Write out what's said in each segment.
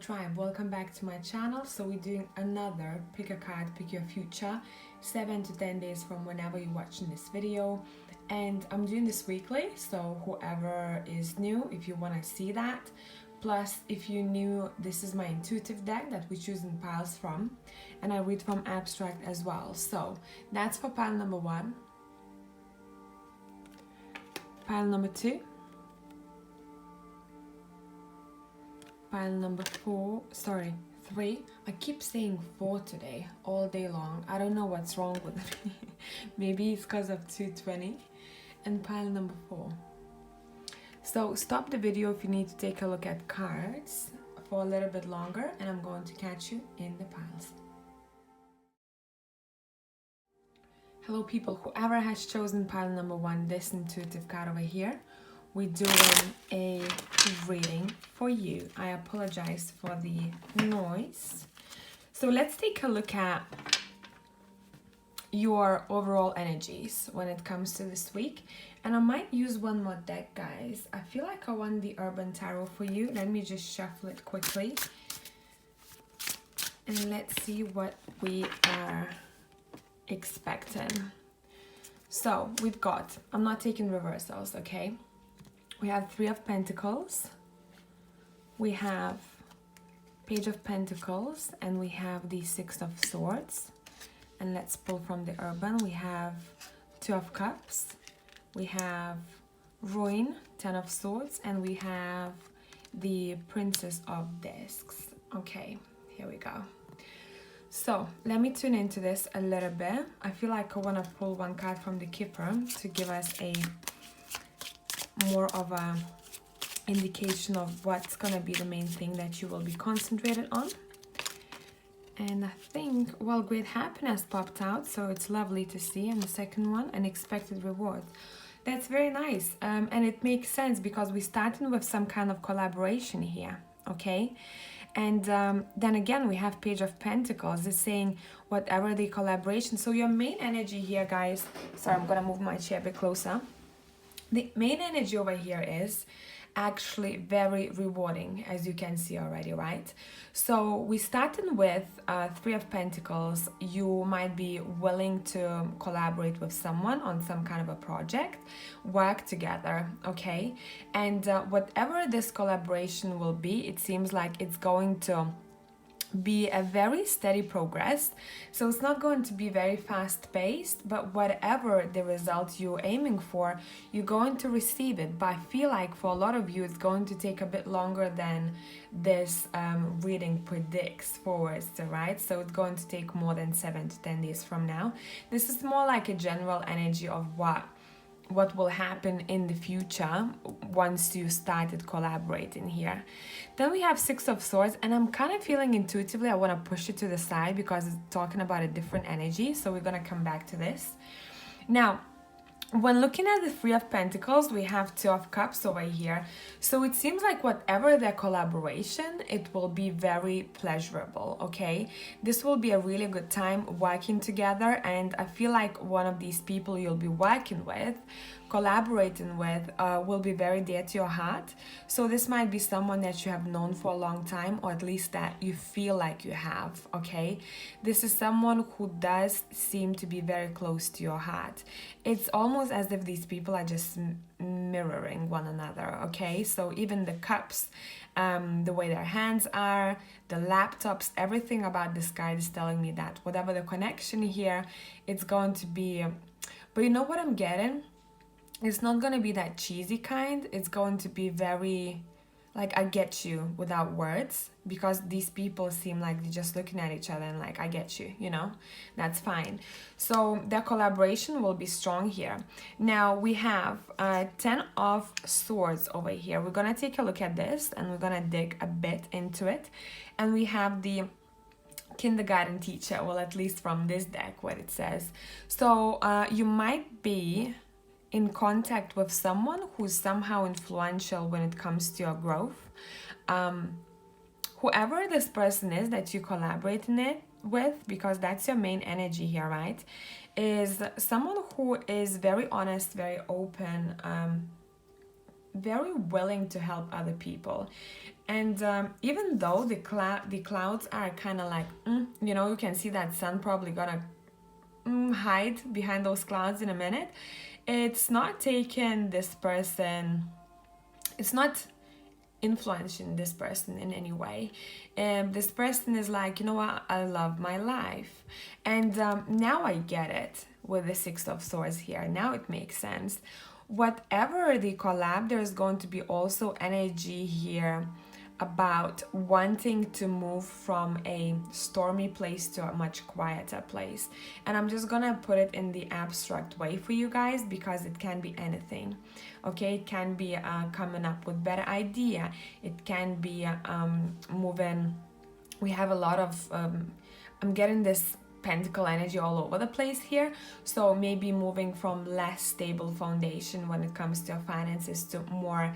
tribe, welcome back to my channel. So we're doing another pick a card, pick your future, 7 to 10 days from whenever you're watching this video. And I'm doing this weekly, so whoever is new, if you want to see that, plus if you're new, this is my intuitive deck that we choose in piles from, and I read from abstract as well. So that's for pile number 1, pile number 2, pile number 3. I keep saying 4 today all day long. I don't know what's wrong with me. Maybe it's because of 220. And pile number 4. So stop the video if you need to take a look at cards for a little bit longer, and I'm going to catch you in the piles. Hello people, whoever has chosen pile number 1, this intuitive card over here, we're doing a reading for you. I apologize for the noise. So let's take a look at your overall energies when it comes to this week. And I might use one more deck, guys. I feel like I want the Urban Tarot for you. Let me just shuffle it quickly. And let's see what we are expecting. So we've got, I'm not taking reversals, okay? We have 3 of Pentacles, we have Page of Pentacles, and we have the 6 of Swords. And let's pull from the Urban. We have 2 of Cups, we have Ruin, 10 of Swords, and we have the Princess of Discs. Okay, here we go. So let me tune into this a little bit. I feel like I want to pull one card from the Keeper to give us a more of a indication of what's gonna be the main thing that you will be concentrated on. And I think, well, Great Happiness popped out, so it's lovely to see. And the second one, Unexpected Reward. That's very nice, and it makes sense because we're starting with some kind of collaboration here, okay? And then again, we have Page of Pentacles. It's saying whatever the collaboration. So your main energy here, guys, sorry, I'm gonna move my chair a bit closer. The main energy over here is actually very rewarding, as you can see already, right? So we're starting with 3 of Pentacles. You might be willing to collaborate with someone on some kind of a project, work together, okay? And whatever this collaboration will be, it seems like it's going to be a very steady progress. So it's not going to be very fast paced, but whatever the result you're aiming for, you're going to receive it. But I feel like for a lot of you, it's going to take a bit longer than this reading predicts forwards, right? So it's going to take more than 7 to 10 days from now. This is more like a general energy of what will happen in the future once you started collaborating here. Then we have 6 of Swords, and I'm kind of feeling intuitively I want to push it to the side because it's talking about a different energy, so we're going to come back to this. Now, when looking at the 3 of Pentacles, we have 2 of Cups over here. So it seems like whatever their collaboration, it will be very pleasurable, okay? This will be a really good time working together, and I feel like one of these people you'll be working with, collaborating with, will be very dear to your heart. So this might be someone that you have known for a long time, or at least that you feel like you have, okay? This is someone who does seem to be very close to your heart. It's almost as if these people are just mirroring one another, okay? So even the cups, the way their hands are, the laptops, everything about this card is telling me that whatever the connection here, it's going to be, but you know what I'm getting? It's not going to be that cheesy kind. It's going to be very, like, I get you without words, because these people seem like they're just looking at each other and like, I get you, you know, that's fine. So their collaboration will be strong here. Now we have 10 of Swords over here. We're going to take a look at this and we're going to dig a bit into it. And we have the Kindergarten Teacher, well, at least from this deck, what it says. So you might be in contact with someone who's somehow influential when it comes to your growth. Whoever this person is that you collaborating with, because that's your main energy here, right, is someone who is very honest, very open, very willing to help other people. And even though the clouds are kind of like, you know, you can see that sun probably gonna hide behind those clouds in a minute, it's not taking this person, it's not influencing this person in any way. This person is like, you know what, I love my life. And now I get it with the Six of Swords here. Now it makes sense. Whatever the collab, there's going to be also energy here about wanting to move from a stormy place to a much quieter place. And I'm just gonna put it in the abstract way for you guys, because it can be anything. Okay, it can be coming up with better idea. It can be moving. We have a lot of I'm getting this pentacle energy all over the place here, so maybe moving from less stable foundation when it comes to your finances to more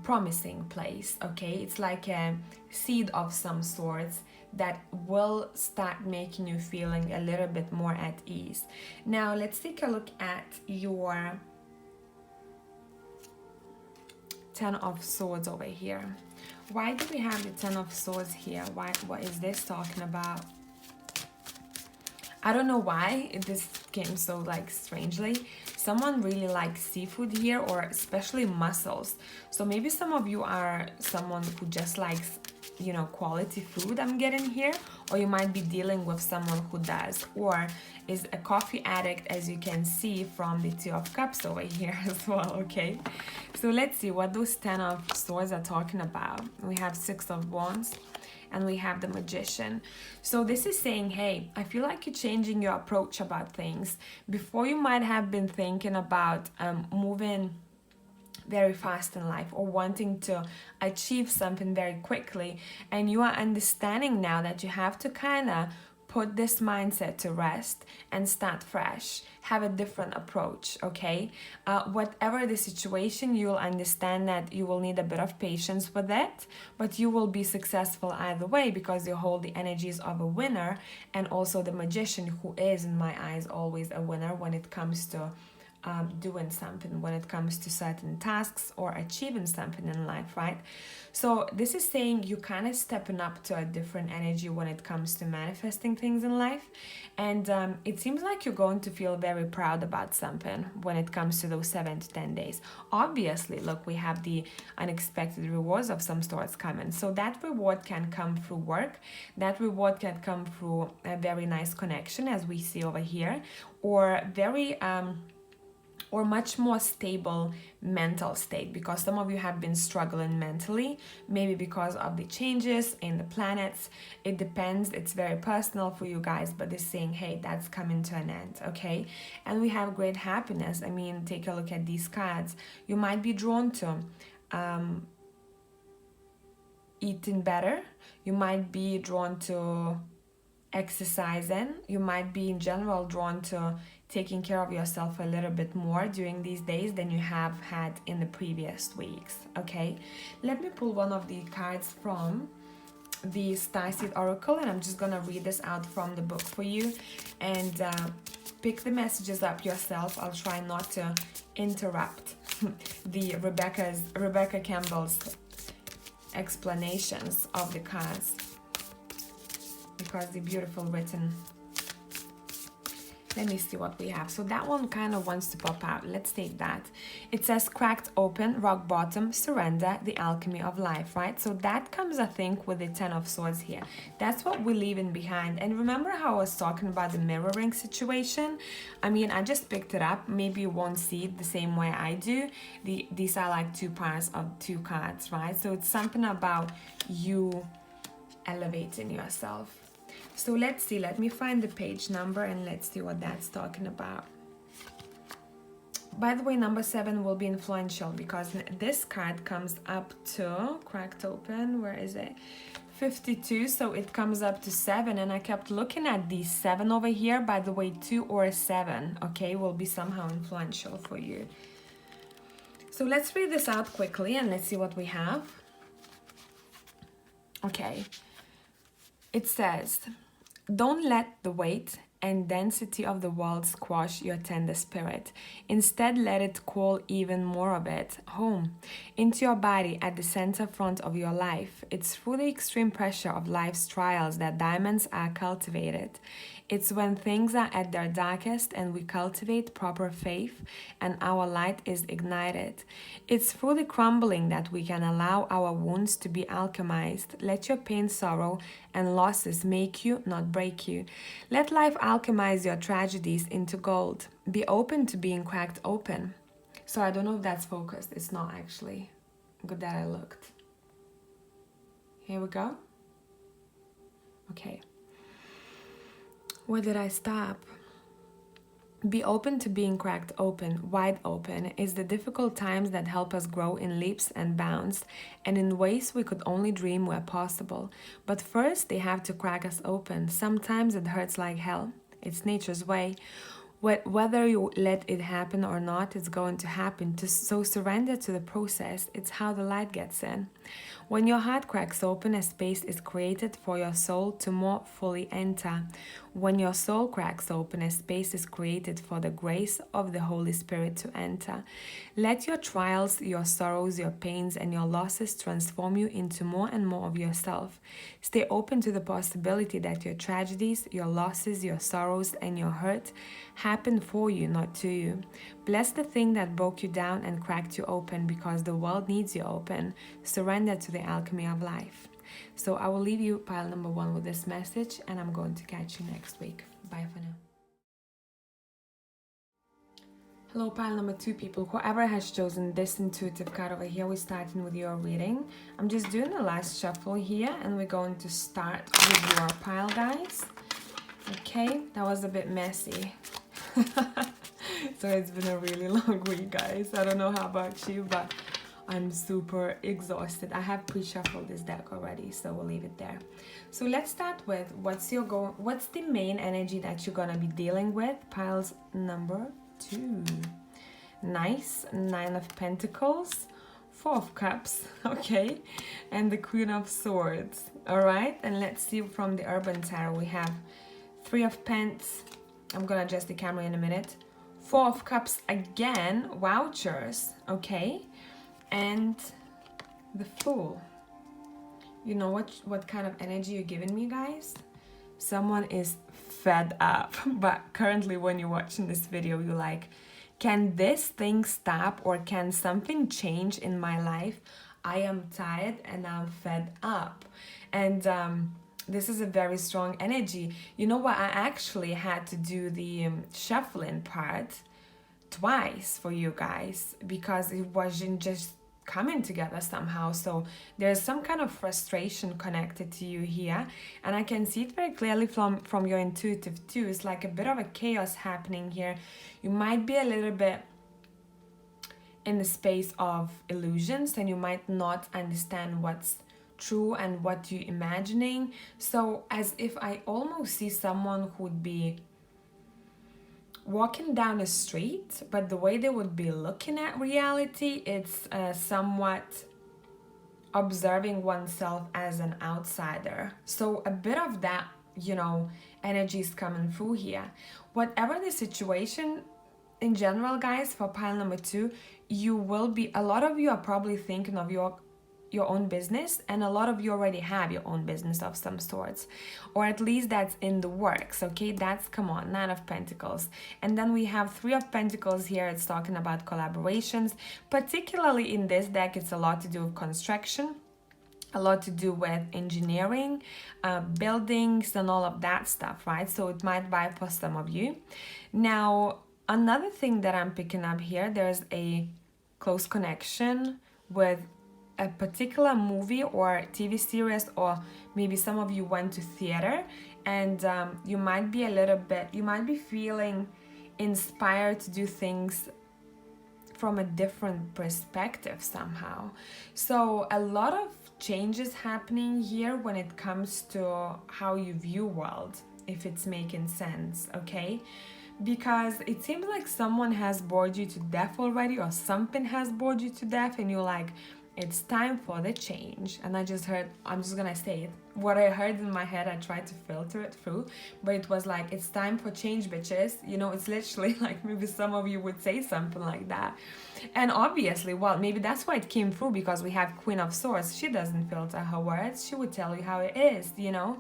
promising place. Okay, it's like a seed of some sorts that will start making you feeling a little bit more at ease. Now let's take a look at your Ten of Swords over here. Why do we have the Ten of Swords here? What is this talking about? I don't know why this came so like strangely. Someone really likes seafood here, or especially mussels. So maybe some of you are someone who just likes, you know, quality food, I'm getting here. Or you might be dealing with someone who does, or is a coffee addict, as you can see from the Two of Cups over here as well. Okay, so let's see what those Ten of Swords are talking about. We have Six of Wands, and we have the Magician. So this is saying, hey, I feel like you're changing your approach about things. Before, you might have been thinking about moving very fast in life, or wanting to achieve something very quickly, and you are understanding now that you have to kind of put this mindset to rest and start fresh, have a different approach. Okay, whatever the situation, you'll understand that you will need a bit of patience with it, but you will be successful either way, because you hold the energies of a winner, and also the Magician, who is in my eyes always a winner when it comes to doing something, when it comes to certain tasks or achieving something in life, right? So this is saying you kind of stepping up to a different energy when it comes to manifesting things in life. And it seems like you're going to feel very proud about something when it comes to those 7 to 10 days. Obviously, look, we have the unexpected rewards of some sorts coming. So that reward can come through work. That reward can come through a very nice connection, as we see over here, or very or much more stable mental state, because some of you have been struggling mentally, maybe because of the changes in the planets. It depends, it's very personal for you guys, but they're saying, hey, that's coming to an end. Okay, and we have great happiness. I mean, take a look at these cards. You might be drawn to eating better, you might be drawn to exercising, you might be in general drawn to taking care of yourself a little bit more during these days than you have had in the previous weeks. Okay, let me pull one of the cards from the Starseed Oracle, and I'm just gonna read this out from the book for you, and pick the messages up yourself. I'll try not to interrupt the Rebecca Campbell's explanations of the cards, because they're beautiful written. Let me see what we have. So that one kind of wants to pop out. Let's take that. It says cracked open, rock bottom, surrender, the alchemy of life, right? So that comes, I think, with the Ten of Swords here. That's what we're leaving behind. And remember how I was talking about the mirroring situation? I mean, I just picked it up. Maybe you won't see it the same way I do. These are like two parts of two cards, right? So it's something about you elevating yourself. So let's see, let me find the page number and let's see what that's talking about. By the way, number 7 will be influential, because this card comes up to, cracked open, where is it? 52, so it comes up to 7, and I kept looking at the 7 over here. By the way, 2 or a 7, okay, will be somehow influential for you. So let's read this out quickly and let's see what we have. Okay. It says, don't let the weight and density of the world squash your tender spirit. Instead, let it call even more of it home, into your body at the center front of your life. It's through the extreme pressure of life's trials that diamonds are cultivated. It's when things are at their darkest and we cultivate proper faith and our light is ignited. It's through the crumbling that we can allow our wounds to be alchemized. Let your pain, sorrow, and losses make you, not break you. Let life alchemize your tragedies into gold. Be open to being cracked open. So I don't know if that's focused. It's not actually. Good that I looked. Here we go. Okay. Where did I stop? Be open to being cracked open, wide open, is the difficult times that help us grow in leaps and bounds and in ways we could only dream were possible. But first, they have to crack us open. Sometimes it hurts like hell. It's nature's way. Whether you let it happen or not, it's going to happen. So surrender to the process. It's how the light gets in. When your heart cracks open, a space is created for your soul to more fully enter. When your soul cracks open, a space is created for the grace of the Holy Spirit to enter. Let your trials, your sorrows, your pains, and your losses transform you into more and more of yourself. Stay open to the possibility that your tragedies, your losses, your sorrows, and your hurt happen for you, not to you. Bless the thing that broke you down and cracked you open, because the world needs you open. Surrender to the alchemy of life. So I will leave you, pile number 1, with this message, and I'm going to catch you next week. Bye for now. Hello, pile number 2 people. Whoever has chosen this intuitive card over here, we're starting with your reading. I'm just doing the last shuffle here, and we're going to start with your pile, guys. Okay, that was a bit messy. So it's been a really long week, guys. I don't know how about you, but I'm super exhausted. I have pre-shuffled this deck already, so we'll leave it there. So let's start with what's the main energy that you're gonna be dealing with? Piles number 2. Nice. 9 of Pentacles, 4 of Cups, okay, and the Queen of Swords. All right, and let's see from the Urban Tarot. We have 3 of Pents. I'm gonna adjust the camera in a minute. 4 of Cups again, vouchers, okay, and the Fool. You know what kind of energy you're giving me, guys? Someone is fed up, but currently when you're watching this video, you're like, can this thing stop, or can something change in my life? I am tired and I'm fed up. And this is a very strong energy. You know what? I actually had to do the shuffling part twice for you guys because it wasn't just coming together somehow. So there's some kind of frustration connected to you here, and I can see it very clearly from your intuitive too. It's like a bit of a chaos happening here. You might be a little bit in the space of illusions, and you might not understand what's true and what you're imagining. So as if I almost see someone who would be walking down a street, but the way they would be looking at reality, it's somewhat observing oneself as an outsider. So a bit of that, you know, energy is coming through here. Whatever the situation in general, guys, for pile number 2, you will be, a lot of you are probably thinking of your own business, and a lot of you already have your own business of some sorts, or at least that's in the works, okay? That's, come on, 9 of Pentacles. And then we have 3 of Pentacles here. It's talking about collaborations. Particularly in this deck, it's a lot to do with construction, a lot to do with engineering, buildings, and all of that stuff, right? So it might vibe for some of you. Now, another thing that I'm picking up here, there's a close connection with a particular movie or TV series, or maybe some of you went to theater, and you might be feeling inspired to do things from a different perspective somehow. So a lot of changes happening here when it comes to how you view world, if it's making sense, okay? Because it seems like someone has bored you to death already, or something has bored you to death, and you're like, It's time for the change. And I just heard, I'm just gonna say it. What I heard in my head, I tried to filter it through, but it was like, it's time for change, bitches. You know, it's literally like maybe some of you would say something like that. And obviously, well, maybe that's why it came through, because we have Queen of Swords. She doesn't filter her words. She would tell you how it is, you know?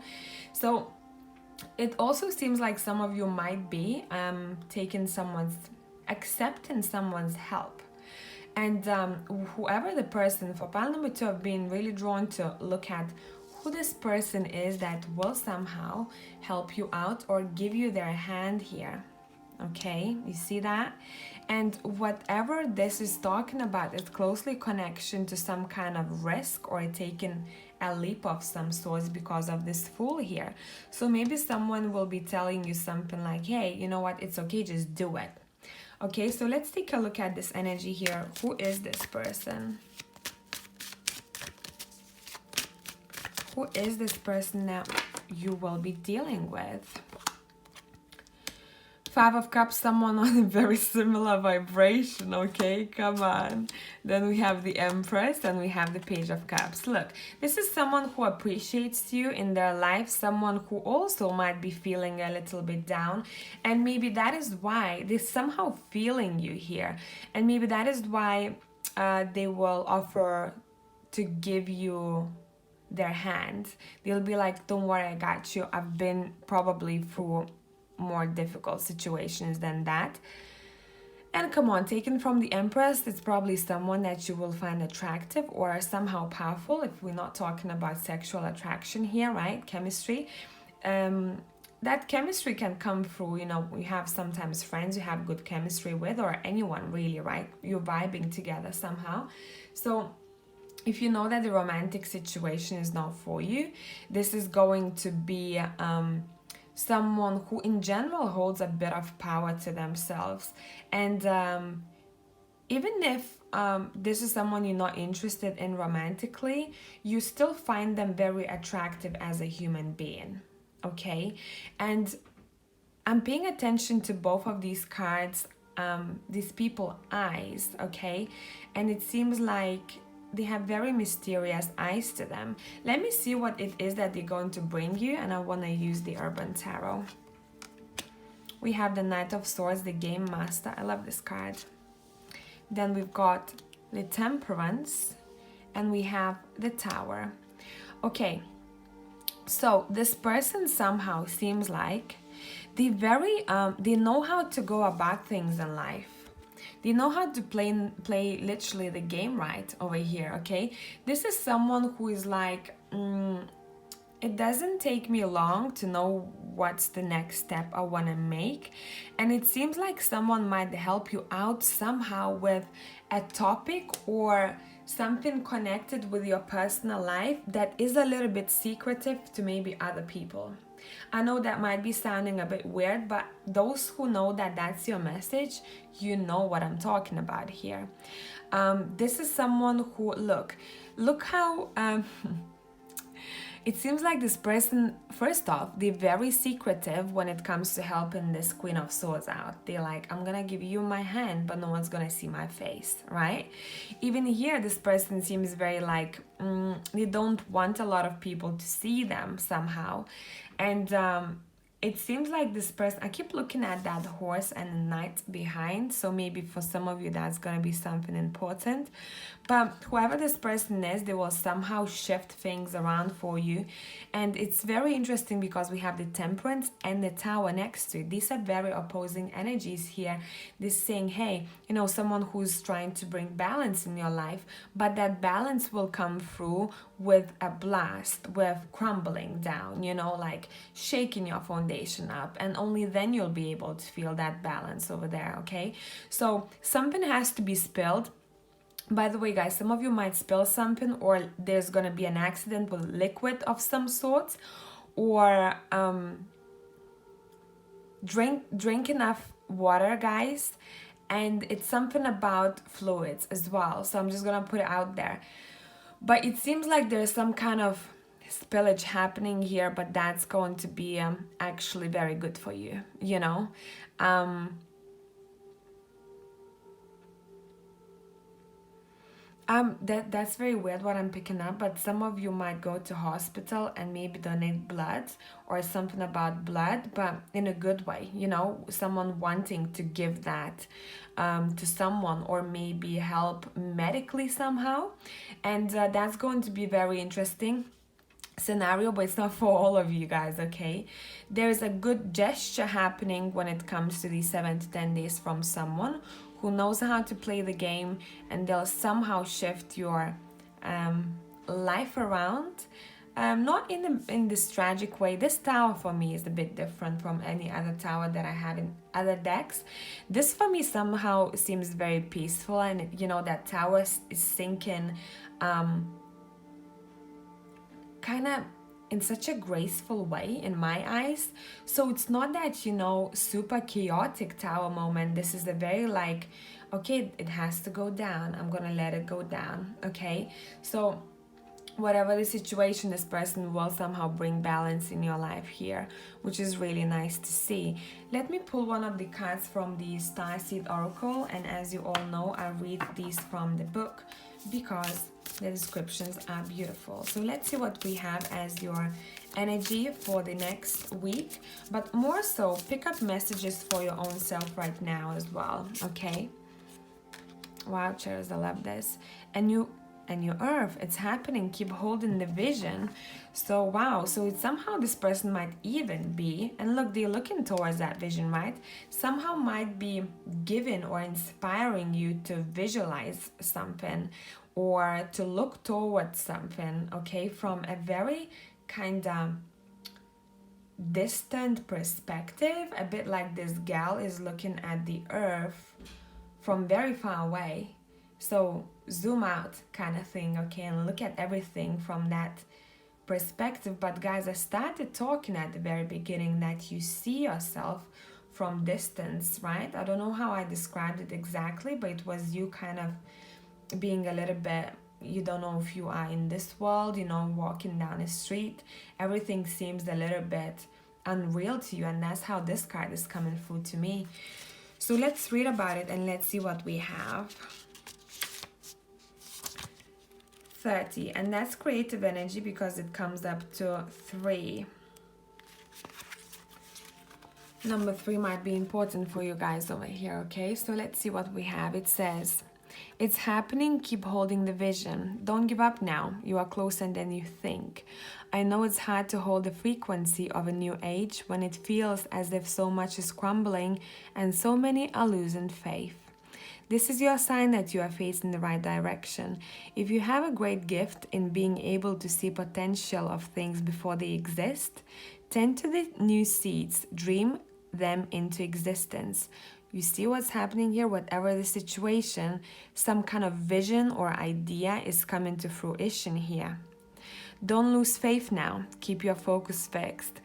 So it also seems like some of you might be accepting someone's help. And whoever the person, for pile number 2, I've been really drawn to look at who this person is that will somehow help you out or give you their hand here. Okay, you see that? And whatever this is talking about is closely connection to some kind of risk or taking a leap of some sorts because of this Fool here. So maybe someone will be telling you something like, hey, you know what, it's okay, just do it. Okay, so let's take a look at this energy here. Who is this person? Who is this person that you will be dealing with? 5 of Cups, someone on a very similar vibration, okay? Come on. Then we have the Empress and we have the Page of Cups. Look, this is someone who appreciates you in their life, someone who also might be feeling a little bit down. And maybe that is why they're somehow feeling you here. And maybe that is why they will offer to give you their hand. They'll be like, don't worry, I got you. I've been probably through more difficult situations than that. And come on, taken from the Empress, it's probably someone that you will find attractive or somehow powerful, if we're not talking about sexual attraction here, right? Chemistry. That chemistry can come through, you know, we have sometimes friends you have good chemistry with, or anyone really, right? You're vibing together somehow. So if you know that the romantic situation is not for you, this is going to be someone who in general holds a bit of power to themselves. And even if this is someone you're not interested in romantically, you still find them very attractive as a human being, okay? And I'm paying attention to both of these cards, these people eyes, okay? And it seems like they have very mysterious eyes to them. Let me see what it is that they're going to bring you, and I want to use the Urban Tarot. We have the Knight of Swords, the Game Master. I love this card. Then we've got the Temperance, and we have the Tower. Okay, so this person somehow seems like they know how to go about things in life. They know how to play literally the game right over here, okay? This is someone who is like, it doesn't take me long to know what's the next step I want to make. And it seems like someone might help you out somehow with a topic or something connected with your personal life that is a little bit secretive to maybe other people. I know that might be sounding a bit weird, but those who know that that's your message, you know what I'm talking about here. This is someone who, look how it seems like this person, first off, they're very secretive when it comes to helping this Queen of Swords out. They're like, I'm gonna give you my hand, but no one's gonna see my face, right? Even here, this person seems very like, they don't want a lot of people to see them somehow. And it seems like this person, I keep looking at that horse and a knight behind, so maybe for some of you that's going to be something important. But whoever this person is, they will somehow shift things around for you. And it's very interesting because we have the Temperance and the Tower next to it. These are very opposing energies here. This saying, hey, you know, someone who's trying to bring balance in your life, but that balance will come through with a blast, with crumbling down, you know, like shaking your foundation up, and only then you'll be able to feel that balance over there, okay? So something has to be spilled. By the way, guys, some of you might spill something, or there's gonna be an accident with liquid of some sort, or drink enough water, guys. And it's something about fluids as well, so I'm just gonna put it out there. But it seems like there's some kind of spillage happening here, but that's going to be actually very good for you, you know. That's very weird what I'm picking up, but some of you might go to hospital and maybe donate blood or something about blood, but in a good way, you know, someone wanting to give that to someone, or maybe help medically somehow. And that's going to be very interesting scenario, but it's not for all of you guys, okay? There's a good gesture happening when it comes to these 7 to 10 days from someone who knows how to play the game, and they'll somehow shift your life around. Not in this tragic way. This tower for me is a bit different from any other tower that I have in other decks. This for me somehow seems very peaceful, and you know, that tower is sinking kind of in such a graceful way in my eyes. So it's not that, you know, super chaotic tower moment. This is a very like, okay, it has to go down, I'm gonna let it go down, okay? So whatever the situation, this person will somehow bring balance in your life here, which is really nice to see. Let me pull one of the cards from the Starseed Oracle, and as you all know, I read these from the book because the descriptions are beautiful. So let's see what we have as your energy for the next week, but more so pick up messages for your own self right now as well, okay? Wow, Cheers, I love this. And you earth, it's happening. Keep holding the vision. So wow, so it's somehow this person might even be, and look, they're looking towards that vision, right? Somehow might be giving or inspiring you to visualize something or to look towards something, okay, from a very kind of distant perspective, a bit like this gal is looking at the earth from very far away. So zoom out kind of thing, okay, and look at everything from that perspective. But guys, I started talking at the very beginning that you see yourself from distance, right? I don't know how I described it exactly, but it was you kind of being a little bit, you don't know if you are in this world, you know, walking down a street. Everything seems a little bit unreal to you, and that's how this card is coming through to me. So let's read about it and let's see what we have. 30, and that's creative energy because it comes up to 3. Number 3 might be important for you guys over here, okay? So let's see what we have. It says, it's happening, keep holding the vision. Don't give up now, you are closer than you think. I know it's hard to hold the frequency of a new age when it feels as if so much is crumbling and so many are losing faith. This is your sign that you are facing the right direction. If you have a great gift in being able to see potential of things before they exist, tend to the new seeds, dream them into existence. You see what's happening here? Whatever the situation, some kind of vision or idea is coming to fruition here. Don't lose faith now. Keep your focus fixed.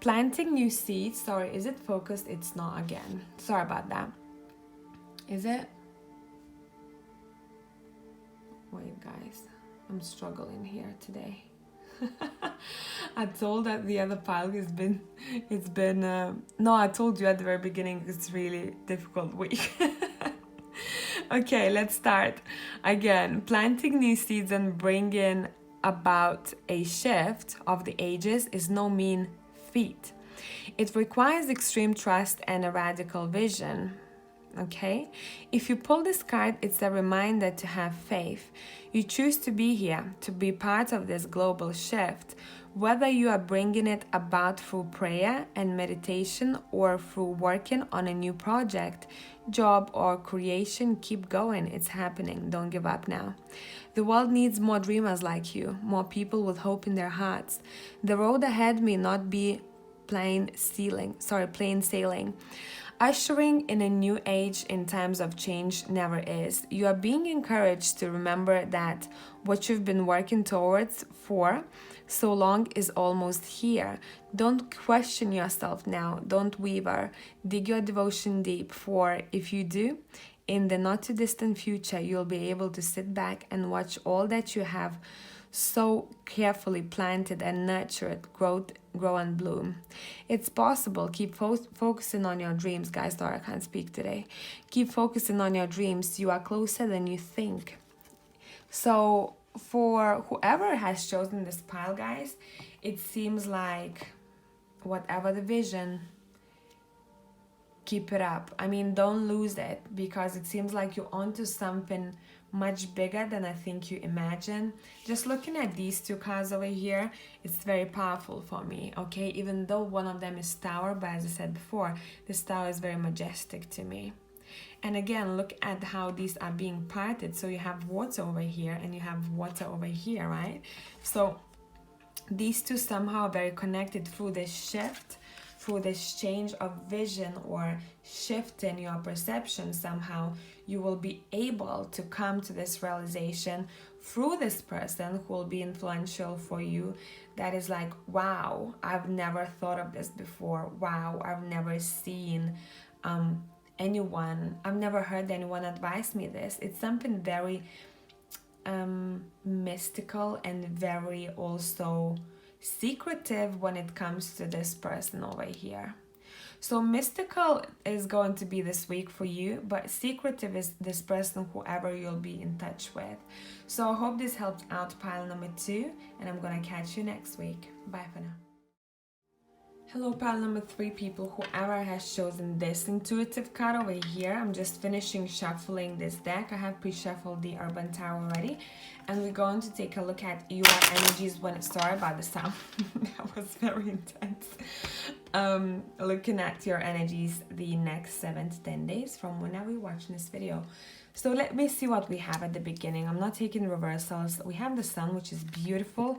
Planting new seeds. Sorry, is it focused? It's not again. Sorry about that. Is it? Wait, guys. I'm struggling here today. I told that the other pile no, I told you at the very beginning it's really difficult week. Okay, let's start again. Planting new seeds and bringing about a shift of the ages is no mean feat. It requires extreme trust and a radical vision. Okay, if you pull this card, it's a reminder to have faith. You choose to be here, to be part of this global shift, whether you are bringing it about through prayer and meditation or through working on a new project, job, or creation. Keep going. It's happening. Don't give up now. The world needs more dreamers like you, more people with hope in their hearts. The road ahead may not be plain sailing. Ushering in a new age in times of change never is. You are being encouraged to remember that what you've been working towards for so long is almost here. Don't question yourself now. Don't waver. Dig your devotion deep, for if you do, in the not too distant future, you'll be able to sit back and watch all that you have so carefully planted and nurtured grow and bloom. It's possible. Keep focusing on your dreams, guys. Sorry, I can't speak today. Keep focusing on your dreams. You are closer than you think. So for whoever has chosen this pile, guys, it seems like whatever the vision, keep it up. I mean, don't lose it, because it seems like you're onto something much bigger than I think you imagine. Just looking at these two cards over here, it's very powerful for me, okay? Even though one of them is Tower, but as I said before, this Tower is very majestic to me. And again, look at how these are being parted. So you have water over here and you have water over here, right? So these two somehow are very connected through this shift, through this change of vision or shift in your perception. Somehow you will be able to come to this realization through this person who will be influential for you. That is like, wow, I've never thought of this before. Wow, I've never seen anyone, I've never heard anyone advise me this. It's something very mystical and very also secretive when it comes to this person over here. So mystical is going to be this week for you, but secretive is this person, whoever you'll be in touch with. So I hope this helped out pile number 2, and I'm gonna catch you next week. Bye for now. Hello pile number 3 people, whoever has chosen this intuitive card over here. I'm just finishing shuffling this deck. I have pre-shuffled the Urban Tarot already, and we're going to take a look at your energies when, sorry about the sound, that was very intense. Looking at your energies the next 7 to 10 days from whenever you're watching this video. So let me see what we have at the beginning. I'm not taking reversals. We have the Sun, which is beautiful.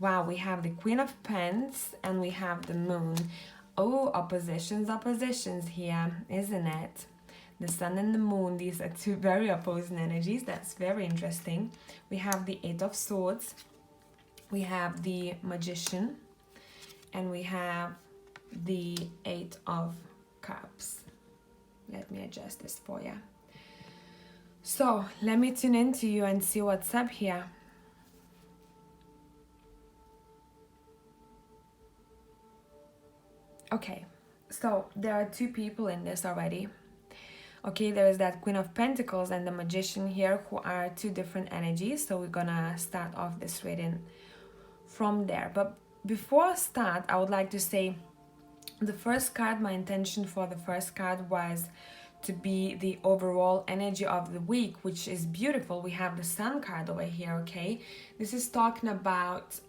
Wow, we have the Queen of Pens and we have the Moon. Oh, oppositions here, isn't it? The Sun and the Moon, these are two very opposing energies. That's very interesting. We have the Eight of Swords. We have the Magician. And we have the Eight of Cups. Let me adjust this for you. So, let me tune into you and see what's up here. Okay, so there are 2 people in this already. Okay, there is that Queen of Pentacles and the Magician here, who are 2 different energies. So we're gonna start off this reading from there. But before I start, I would like to say the first card, my intention for the first card was to be the overall energy of the week, which is beautiful. We have the Sun card over here, okay? This is talking about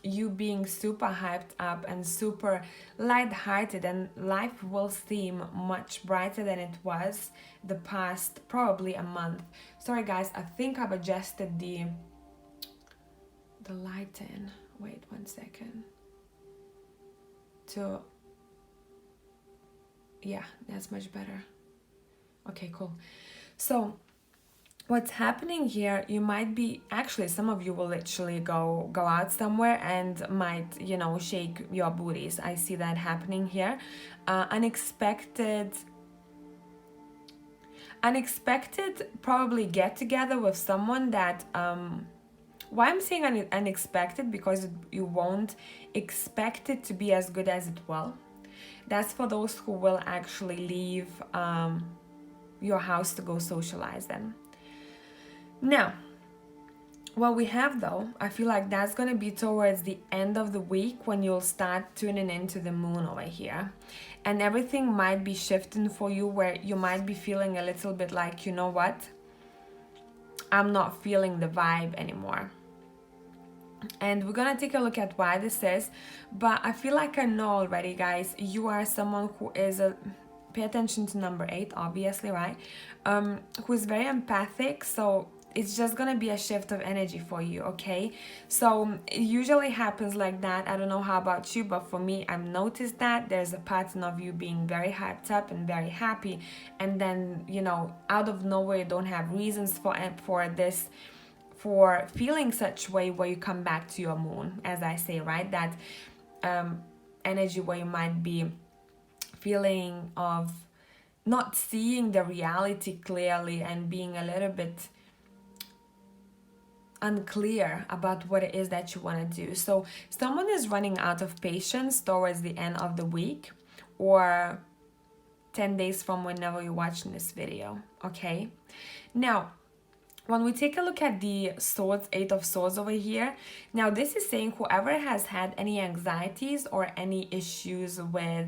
you being super hyped up and super light-hearted, and life will seem much brighter than it was the past probably a month. Sorry guys, I think I've adjusted the light in. Wait 1 second. Yeah, that's much better. Okay, cool. So what's happening here, you might be, actually some of you will literally go out somewhere and might, you know, shake your booties. I see that happening here. Unexpected probably get together with someone that why I'm saying unexpected, because you won't expect it to be as good as it will. That's for those who will actually leave your house to go socialize then. Now, what we have though, I feel like that's going to be towards the end of the week when you'll start tuning into the Moon over here. And everything might be shifting for you, where you might be feeling a little bit like, you know what? I'm not feeling the vibe anymore. And we're gonna take a look at why this is, but I feel like I know already, guys. You are someone who is pay attention to number 8, obviously, right? Who is very empathic, so it's just gonna be a shift of energy for you, okay? So it usually happens like that. I don't know how about you, but for me, I've noticed that there's a pattern of you being very hyped up and very happy, and then, you know, out of nowhere, you don't have reasons for feeling such way, where you come back to your Moon, as I say, right? That energy where you might be feeling of not seeing the reality clearly and being a little bit unclear about what it is that you want to do. So someone is running out of patience towards the end of the week, or 10 days from whenever you're watching this video, okay? Now, when we take a look at the swords, 8 of Swords over here, now this is saying whoever has had any anxieties or any issues with,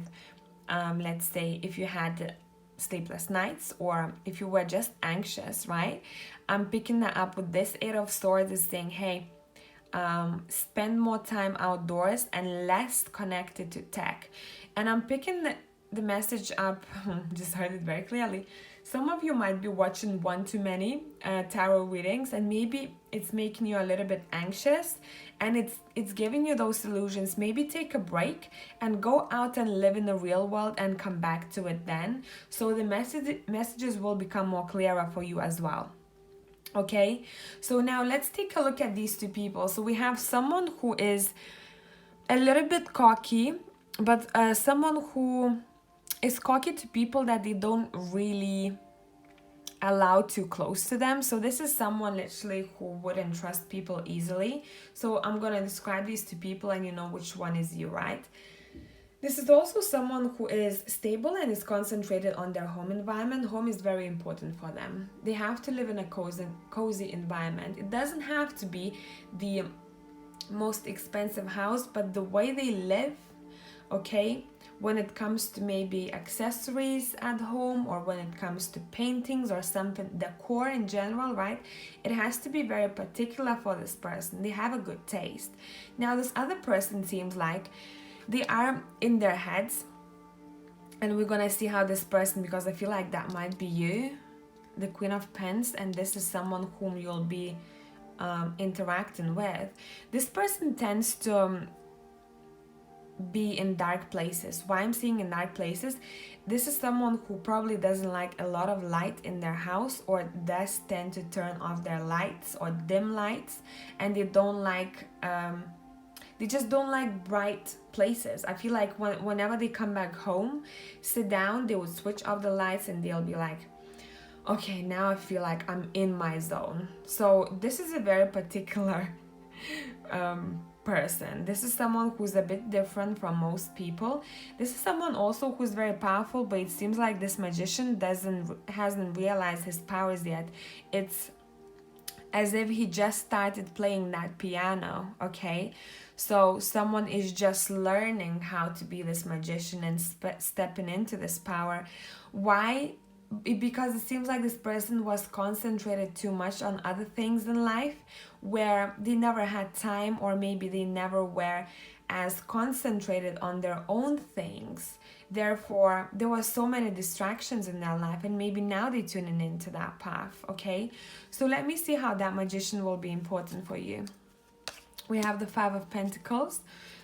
let's say if you had sleepless nights or if you were just anxious, right? I'm picking that up with this 8 of Swords is saying, hey, spend more time outdoors and less connected to tech. And I'm picking the message up, just heard it very clearly. Some of you might be watching one too many tarot readings, and maybe it's making you a little bit anxious, and it's giving you those illusions. Maybe take a break and go out and live in the real world and come back to it then. So the messages will become more clearer for you as well. Okay, so now let's take a look at these two people. So we have someone who is a little bit cocky, but someone who is cocky to people that they don't really allow too close to them. So this is someone literally who wouldn't trust people easily. So I'm gonna describe these two people and you know which one is you, right? This is also someone who is stable and is concentrated on their home environment. Home is very important for them. They have to live in a cozy environment. It doesn't have to be the most expensive house, but the way they live, okay, when it comes to maybe accessories at home or when it comes to paintings or something, decor in general, right? It has to be very particular for this person. They have a good taste. Now this other person seems like they are in their heads, and we're gonna see how this person, because I feel like that might be you, the Queen of Pens, and this is someone whom you'll be interacting with. This person tends to be in dark places. Why I'm seeing in dark places, this is someone who probably doesn't like a lot of light in their house, or does tend to turn off their lights or dim lights, and they don't like they just don't like bright places. I feel like whenever they come back home, sit down, they would switch off the lights and they'll be like, okay, now I feel like I'm in my zone. So this is a very particular person. This is someone who's a bit different from most people. This is someone also who's very powerful, but it seems like this magician hasn't realized his powers yet. It's as if he just started playing that piano, okay? So someone is just learning how to be this magician and stepping into this power. Why? Because it seems like this person was concentrated too much on other things in life, where they never had time, or maybe they never were as concentrated on their own things. Therefore, there were so many distractions in their life, and maybe now they're tuning into that path, okay? So let me see how that magician will be important for you. We have the 5 of Pentacles.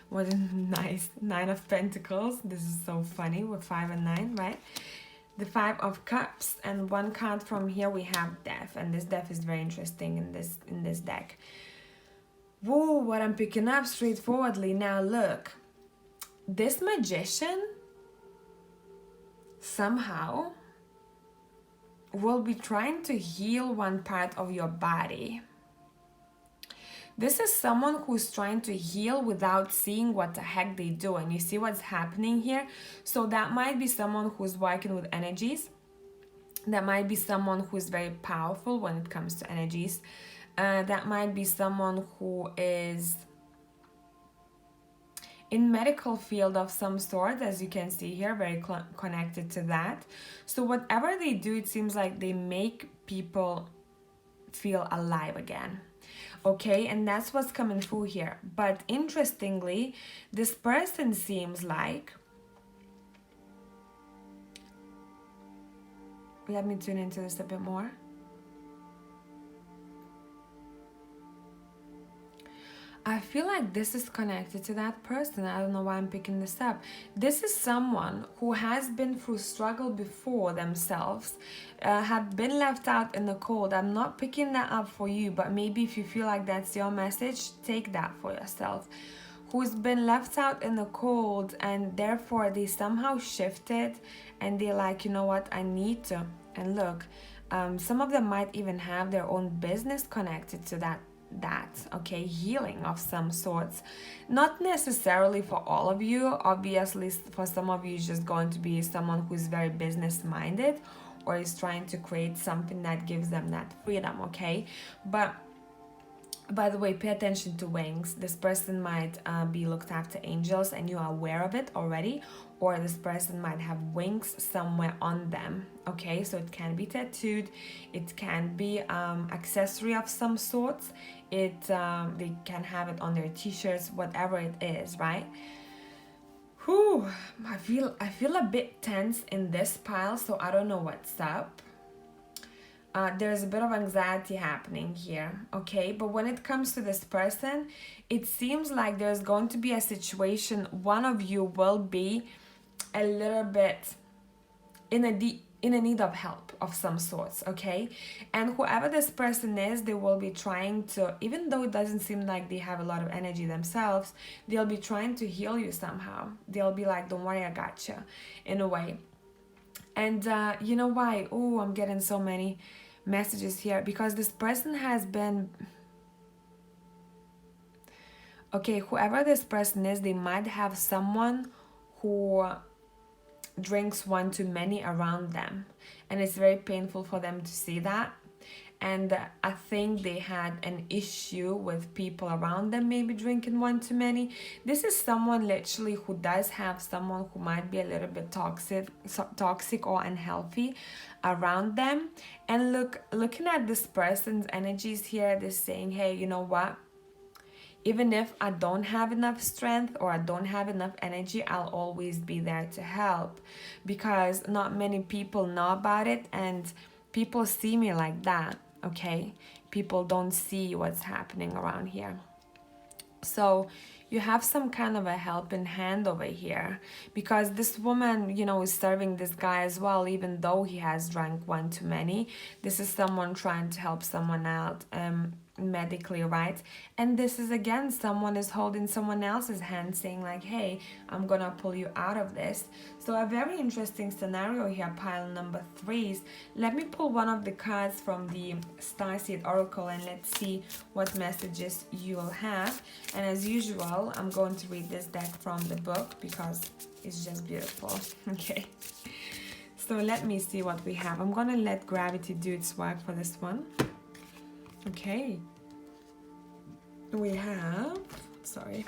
What a nice 9 of Pentacles. This is so funny with 5 and 9, right? The 5 of Cups, and one card from here we have Death, and this Death is very interesting in this deck. Whoa, what I'm picking up straightforwardly. Now look, this magician somehow will be trying to heal one part of your body. This is someone who's trying to heal without seeing what the heck they do. And you see what's happening here? So that might be someone who's working with energies. That might be someone who's very powerful when it comes to energies. That might be someone who is in medical field of some sort, as you can see here, very connected to that. So whatever they do, it seems like they make people feel alive again. Okay, and that's what's coming through here. But interestingly, this person seems like, let me tune into this a bit more. I feel like this is connected to that person. I don't know why I'm picking this up. This is someone who has been through struggle before themselves, have been left out in the cold. I'm not picking that up for you, but maybe if you feel like that's your message, take that for yourself. Who's been left out in the cold, and therefore they somehow shifted and they're like, you know what, I need to. And look, some of them might even have their own business connected to that, okay, healing of some sorts. Not necessarily for all of you. Obviously for some of you it's just going to be someone who's very business minded, or is trying to create something that gives them that freedom, okay? But by the way, pay attention to wings. This person might be looked after angels and you are aware of it already, or this person might have wings somewhere on them, okay? So it can be tattooed, it can be accessory of some sorts, they can have it on their t-shirts, whatever it is, right? Whew, I feel a bit tense in this pile, so I don't know what's up. There's a bit of anxiety happening here, okay? But when it comes to this person, it seems like there's going to be a situation, one of you will be a little bit in a need of help of some sorts, okay? And whoever this person is, they will be trying to, even though it doesn't seem like they have a lot of energy themselves, they'll be trying to heal you somehow. They'll be like, don't worry, I got you, in a way. And you know why? Oh, I'm getting so many messages here, because this person has been, okay, whoever this person is, they might have someone who drinks one too many around them, and it's very painful for them to see that. And I think they had an issue with people around them maybe drinking one too many. This is someone literally who does have someone who might be a little bit toxic or unhealthy around them. And looking at this person's energies here, they're saying, hey, you know what? Even if I don't have enough strength or I don't have enough energy, I'll always be there to help, because not many people know about it, and people see me like that, okay? People don't see what's happening around here. So you have some kind of a helping hand over here, because this woman, you know, is serving this guy as well, even though he has drank one too many. This is someone trying to help someone out medically, right? And this is, again, someone is holding someone else's hand, saying like, hey, I'm gonna pull you out of this. So a very interesting scenario here, pile number 3s. Let me pull one of the cards from the Starseed Oracle and let's see what messages you will have. And as usual, I'm going to read this deck from the book because it's just beautiful. Okay, so let me see what we have. I'm gonna let gravity do its work for this one. Okay, we have, sorry,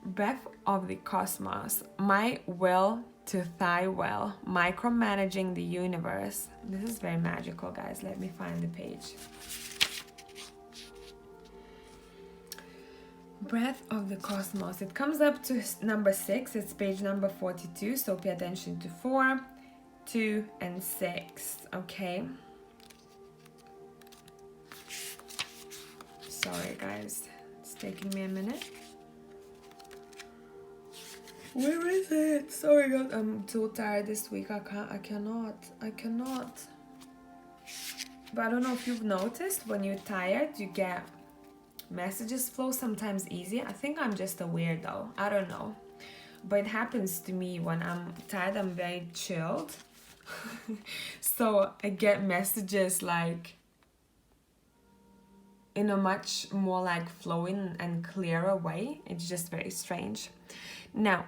Breath of the Cosmos, my will to thy will, micromanaging the universe. This is very magical, guys. Let me find the page. Breath of the Cosmos. It comes up to number 6. It's page number 42. So pay attention to 4, 2, and 6. Okay. Sorry, guys. It's taking me a minute. Where is it? Sorry, God. I'm too tired this week. I cannot. But I don't know if you've noticed, when you're tired, you get messages flow sometimes easier. I think I'm just a weirdo. I don't know. But it happens to me when I'm tired. I'm very chilled. So I get messages like in a much more like flowing and clearer way. It's just very strange. Now,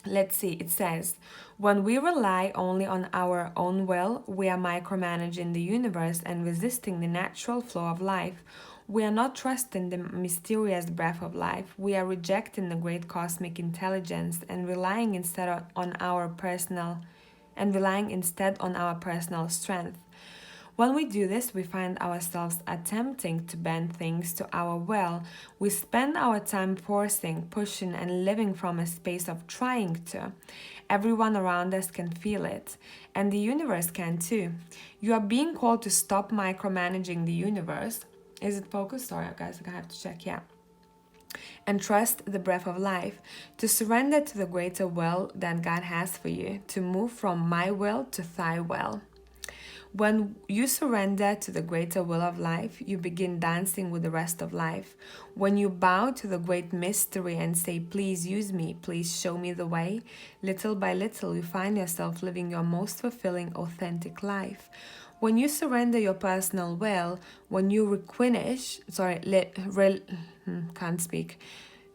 let's see. It says, when we rely only on our own will, we are micromanaging the universe and resisting the natural flow of life. We are not trusting the mysterious breath of life. We are rejecting the great cosmic intelligence and relying instead on our personal strength. When we do this, we find ourselves attempting to bend things to our will. We spend our time forcing, pushing, and living from a space of trying to. Everyone around us can feel it, and the universe can too. You are being called to stop micromanaging the universe. Is it focused? Sorry, guys, I have to check. Yeah. And trust the breath of life, to surrender to the greater will that God has for you, to move from my will to thy will. When you surrender to the greater will of life, you begin dancing with the rest of life. When you bow to the great mystery and say, please use me, please show me the way, little by little you find yourself living your most fulfilling, authentic life. When you surrender your personal will, when you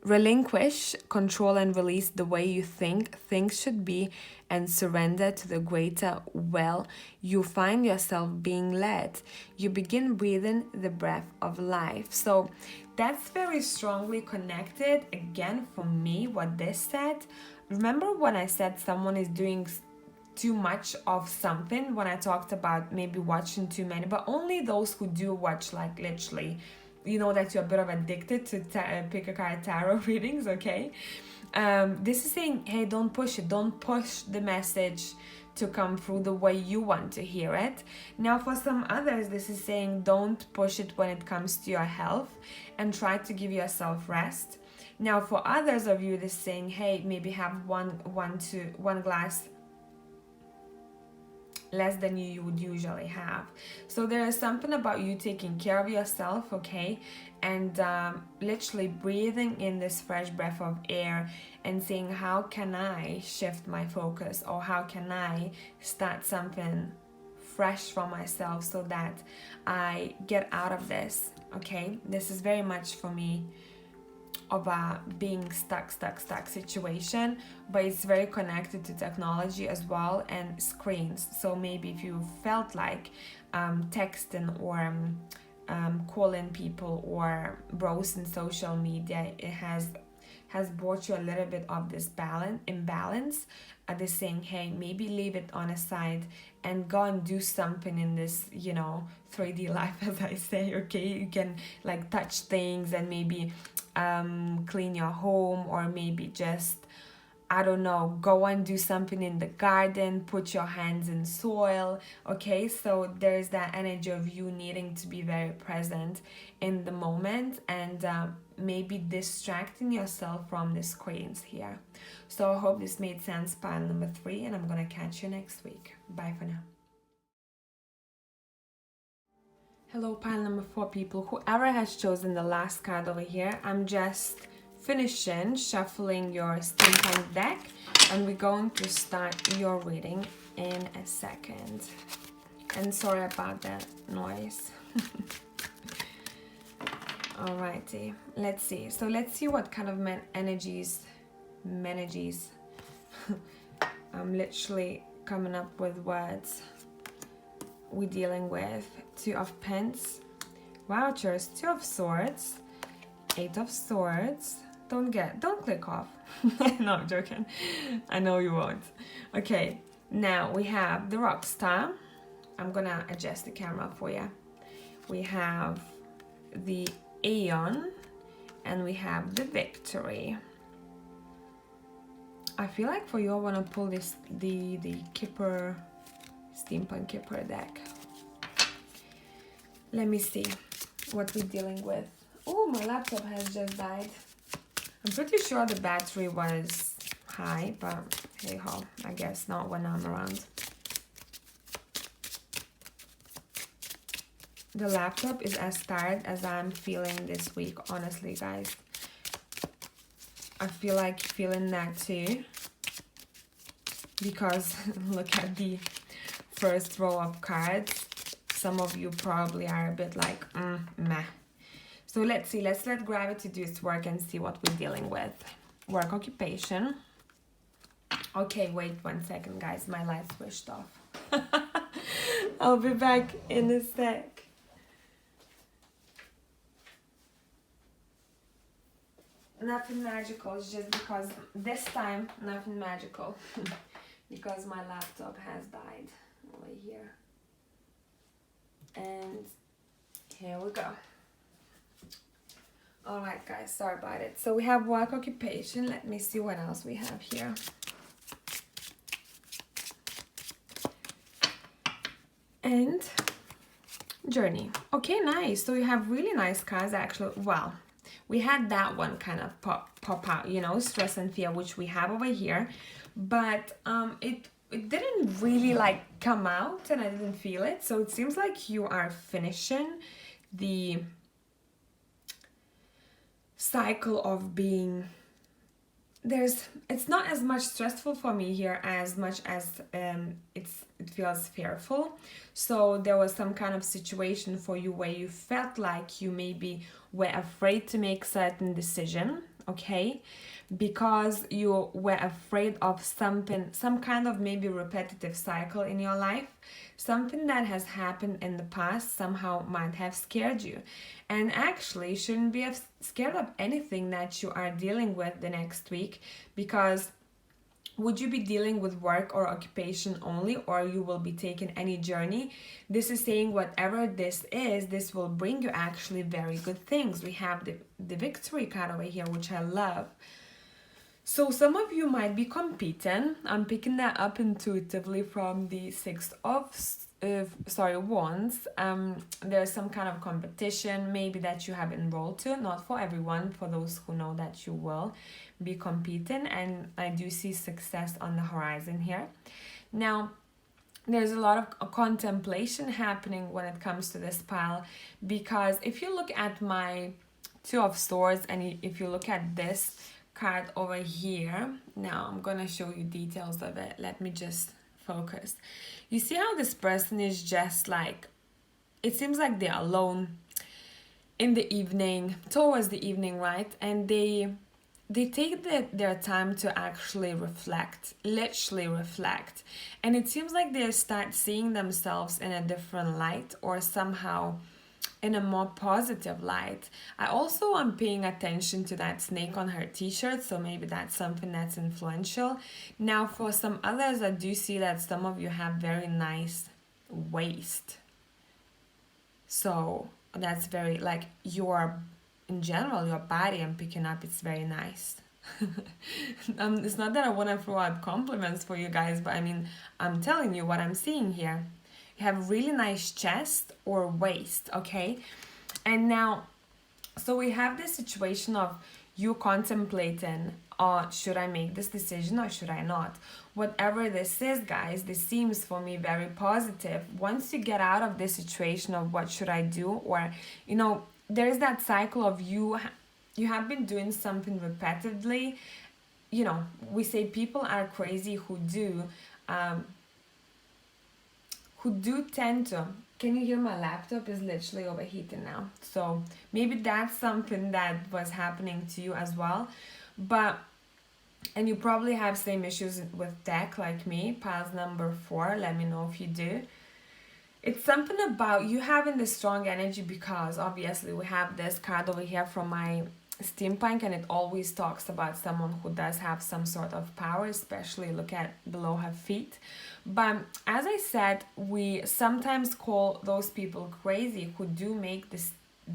Relinquish control and release the way you think things should be and surrender to the greater will. You find yourself being led. You begin breathing the breath of life. So that's very strongly connected. Again, for me, what this said, remember when I said someone is doing too much of something, when I talked about maybe watching too many, but only those who do watch, like literally, you know that you're a bit of addicted to pick a card tarot readings, okay? This is saying, hey, don't push it. Don't push the message to come through the way you want to hear it. Now, for some others, this is saying, don't push it when it comes to your health and try to give yourself rest. Now, for others of you, this is saying, hey, maybe have one glass less than you would usually have. So there is something about you taking care of yourself, okay, and literally breathing in this fresh breath of air and saying, how can I shift my focus, or how can I start something fresh for myself so that I get out of this, okay? This is very much for me of a being stuck situation, but it's very connected to technology as well and screens. So maybe if you felt like texting or calling people or browsing social media, it has brought you a little bit of this imbalance. They're saying, hey, maybe leave it on a side and go and do something in this, 3D life, as I say, okay? You can like touch things and maybe clean your home, or maybe just, I don't know, go and do something in the garden, put your hands in soil, okay? So there's that energy of you needing to be very present in the moment and maybe distracting yourself from the screens here. So I hope this made sense, pile number 3, and I'm gonna catch you next week. Bye for now. Hello, pile number 4 people. Whoever has chosen the last card over here, I'm just finishing shuffling your steampunk deck, and we're going to start your reading in a second. And sorry about that noise. Alrighty, let's see. So let's see what kind of energies. I'm literally coming up with words we're dealing with. 2 of Pence, Vouchers, 2 of Swords, 8 of Swords. Don't click off. No, I'm joking. I know you won't. Okay, now we have the Rockstar. I'm gonna adjust the camera for you. We have the Aeon, and we have the Victory. I feel like for you I wanna pull this the Kipper, Steampunk Kipper deck. Let me see what we're dealing with. Oh, my laptop has just died. I'm pretty sure the battery was high, but hey ho, I guess not when I'm around. The laptop is as tired as I'm feeling this week, honestly, guys. I feel like feeling that too, because look at the first row of cards. Some of you probably are a bit like, meh. So let's see, let's let gravity do its work and see what we're dealing with. Work, occupation. Okay, wait 1 second, guys, my light switched off. I'll be back in a sec. Nothing magical, it's just because this time, nothing magical. Because my laptop has died over here. And here we go. Alright guys, sorry about it. So we have work, occupation. Let me see what else we have here. And journey. Okay, nice. So you have really nice cards actually. Well, we had that one kind of pop out, stress and fear, which we have over here. But it didn't really like come out, and I didn't feel it. So it seems like you are finishing the cycle of being it's not as much stressful for me here as much as it feels fearful. So there was some kind of situation for you where you felt like you maybe were afraid to make certain decision, okay? Because you were afraid of something, some kind of maybe repetitive cycle in your life, something that has happened in the past somehow might have scared you. And actually, you shouldn't be scared of anything that you are dealing with the next week, because would you be dealing with work or occupation only, or you will be taking any journey? This is saying whatever this is, this will bring you actually very good things. We have the victory card over here, which I love. So some of you might be competing. I'm picking that up intuitively from the Six of Wands. There's some kind of competition maybe that you have enrolled to. Not for everyone, for those who know that you will be competing, and I do see success on the horizon here. Now, there's a lot of contemplation happening when it comes to this pile, because if you look at my Two of Swords and if you look at this card over here, now I'm gonna show you details of it. Let me just focus. You see how this person is just like, it seems like they're alone in the evening, towards the evening, right? And they take their time to actually reflect, literally reflect. And it seems like they start seeing themselves in a different light, or somehow in a more positive light. I also am paying attention to that snake on her t-shirt, so maybe that's something that's influential. Now, for some others, I do see that some of you have very nice waist. So that's very, like, in general, your body I'm picking up, it's very nice. It's not that I want to throw out compliments for you guys, but I mean, I'm telling you what I'm seeing here. You have really nice chest or waist, okay? And now, so we have this situation of you contemplating, should I make this decision or should I not? Whatever this is, guys, this seems for me very positive. Once you get out of this situation of what should I do, or, you know, there's that cycle of you have been doing something repetitively. You know, we say people are crazy who do tend to, can you hear my laptop is literally overheating now? So maybe that's something that was happening to you as well. And you probably have same issues with tech like me, piles number 4, let me know if you do. It's something about you having this strong energy, because obviously we have this card over here from my steampunk, and it always talks about someone who does have some sort of power, especially look at below her feet. But as I said, we sometimes call those people crazy who do make the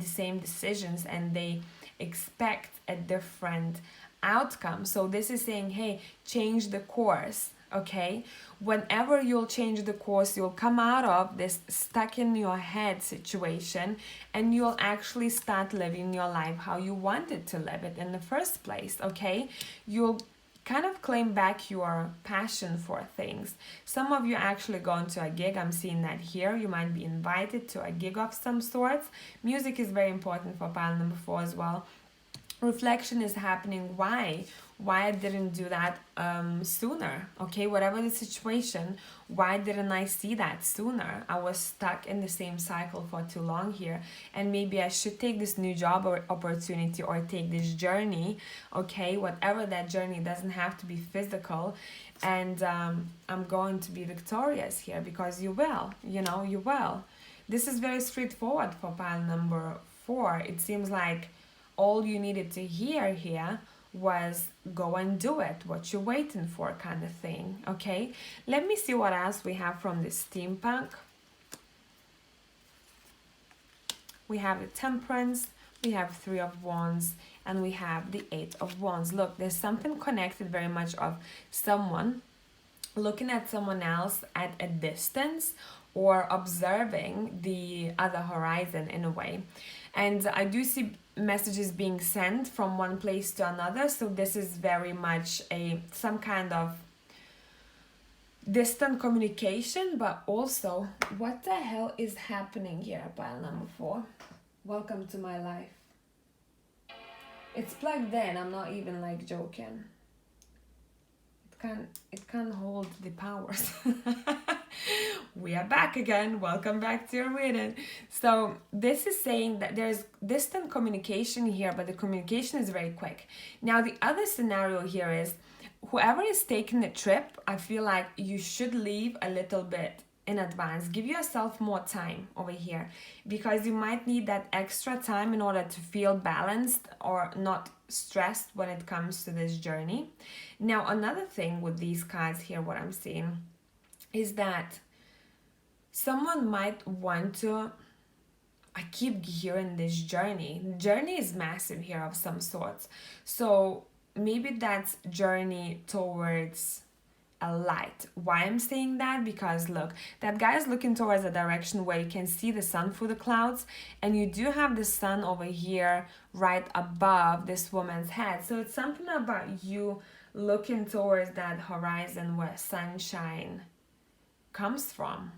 same decisions and they expect a different outcome. So this is saying, hey, change the course. Okay, whenever you'll change the course, you'll come out of this stuck in your head situation, and you'll actually start living your life how you wanted to live it in the first place. Okay, you'll kind of claim back your passion for things. Some of you actually going to a gig. I'm seeing that here. You might be invited to a gig of some sorts. Music is very important for pile number 4 as well. Reflection is happening. Why I didn't do that sooner? Okay, whatever the situation, why didn't I see that sooner? I was stuck in the same cycle for too long here, and maybe I should take this new job or opportunity, or take this journey. Okay, whatever that journey, doesn't have to be physical, and I'm going to be victorious here, because you will, you know, you will. This is very straightforward for pile number 4. It seems like all you needed to hear here was go and do it, what you're waiting for, kind of thing. Okay, let me see what else we have from the steampunk. We have the Temperance, we have 3 of Wands, and we have the 8 of Wands. Look, there's something connected very much of someone looking at someone else at a distance, or observing the other horizon in a way. And I do see messages being sent from one place to another, so this is very much some kind of distant communication. But also, what the hell is happening here, pile number 4? Welcome to my life. It's plugged in, I'm not even like joking. It can't hold the powers. We are back again. Welcome back to your reading. So this is saying that there's distant communication here, but the communication is very quick. Now the other scenario here is whoever is taking the trip, I feel like you should leave a little bit in advance. Give yourself more time over here, because you might need that extra time in order to feel balanced or not stressed when it comes to this journey. Now another thing with these cards here, what I'm seeing is that someone might want to, I keep hearing this journey. Journey is massive here of some sorts. So maybe that's journey towards a light. Why I'm saying that? Because look, that guy is looking towards a direction where you can see the sun through the clouds, and you do have the sun over here right above this woman's head. So it's something about you looking towards that horizon where sunshine comes from.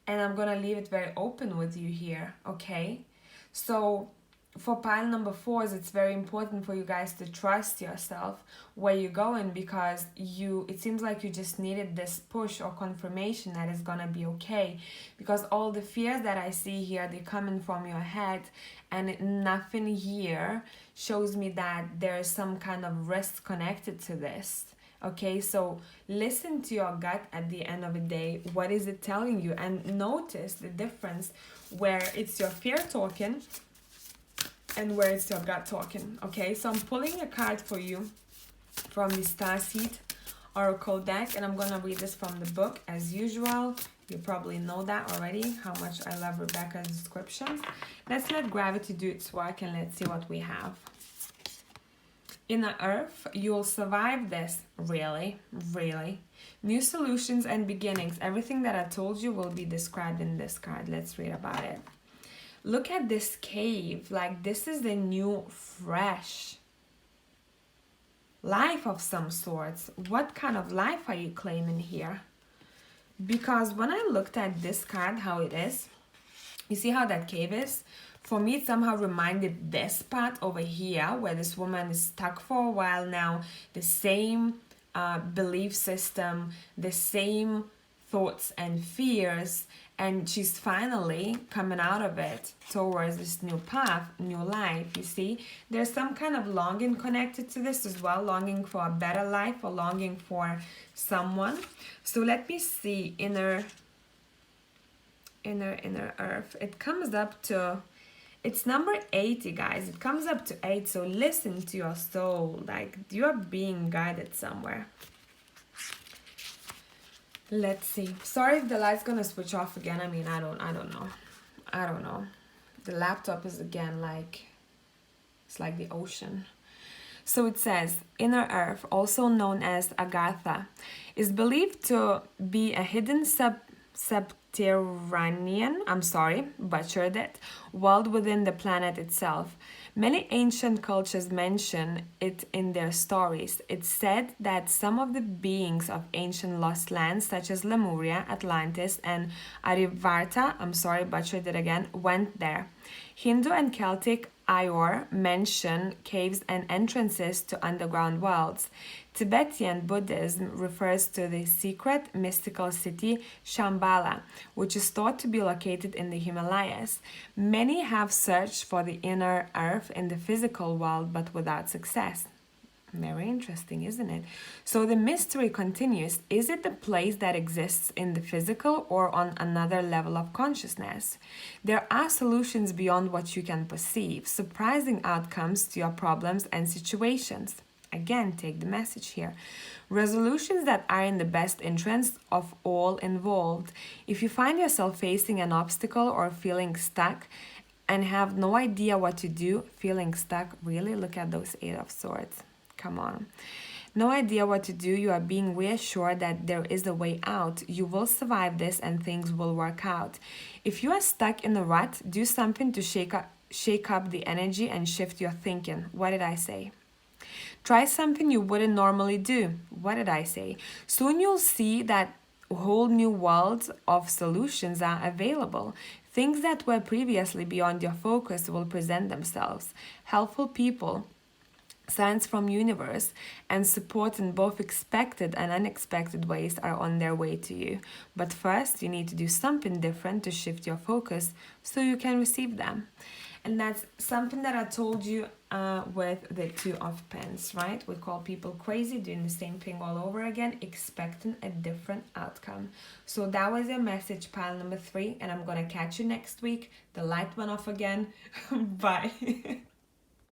And I'm gonna leave it very open with you here, okay? So for pile number 4s, it's very important for you guys to trust yourself where you're going, because it seems like you just needed this push or confirmation that it's gonna be okay, because all the fears that I see here, they're coming from your head, and nothing here shows me that there is some kind of risk connected to this. Okay, so listen to your gut at the end of the day. What is it telling you? And notice the difference where it's your fear talking and where it's your gut talking. Okay, so I'm pulling a card for you from the Starseed Oracle deck, and I'm going to read this from the book as usual. You probably know that already, how much I love Rebecca's description. Let's let gravity do its work, and let's see what we have. Inner Earth, you'll survive this. Really? New solutions and beginnings. Everything that I told you will be described in this card. Let's read about it. Look at this cave. Like, this is the new, fresh life of some sorts. What kind of life are you claiming here? Because when I looked at this card, how it is, you see how that cave is? For me, it somehow reminded this part over here where this woman is stuck for a while now. The same belief system, the same thoughts and fears, and she's finally coming out of it towards this new path, new life. You see, there's some kind of longing connected to this as well, longing for a better life or longing for someone. So let me see, inner Earth. It comes up to, it's number 80, guys. It comes up to 8. So listen to your soul, like you're being guided somewhere. Let's see. Sorry if the light's gonna switch off again. I mean, I don't know. The laptop is again like, it's like the ocean. So it says, Inner Earth, also known as Agartha, is believed to be a hidden subterranean, butchered it, world within the planet itself. Many ancient cultures mention it in their stories. It's said that some of the beings of ancient lost lands, such as Lemuria, Atlantis, and Arivarta, butchered it again, went there. Hindu and Celtic Ior mention caves and entrances to underground worlds. Tibetan Buddhism refers to the secret mystical city Shambhala, which is thought to be located in the Himalayas. Many have searched for the inner earth in the physical world, but without success. Very interesting, isn't it? So the mystery continues. Is it a place that exists in the physical or on another level of consciousness? There are solutions beyond what you can perceive, surprising outcomes to your problems and situations. Again, take the message here. Resolutions that are in the best interest of all involved. If you find yourself facing an obstacle or feeling stuck and have no idea what to do, feeling stuck, really look at those 8 of Swords. Come on. No idea what to do, you are being reassured that there is a way out. You will survive this and things will work out. If you are stuck in a rut, do something to shake up the energy and shift your thinking. What did I say? Try something you wouldn't normally do. What did I say? Soon you'll see that whole new worlds of solutions are available. Things that were previously beyond your focus will present themselves. Helpful people signs from universe and support in both expected and unexpected ways are on their way to you. But first, you need to do something different to shift your focus so you can receive them. And that's something that I told you with the Two of Pens, right? We call people crazy, doing the same thing all over again, expecting a different outcome. So that was your message, pile number 3, and I'm gonna catch you next week. The light went off again. Bye.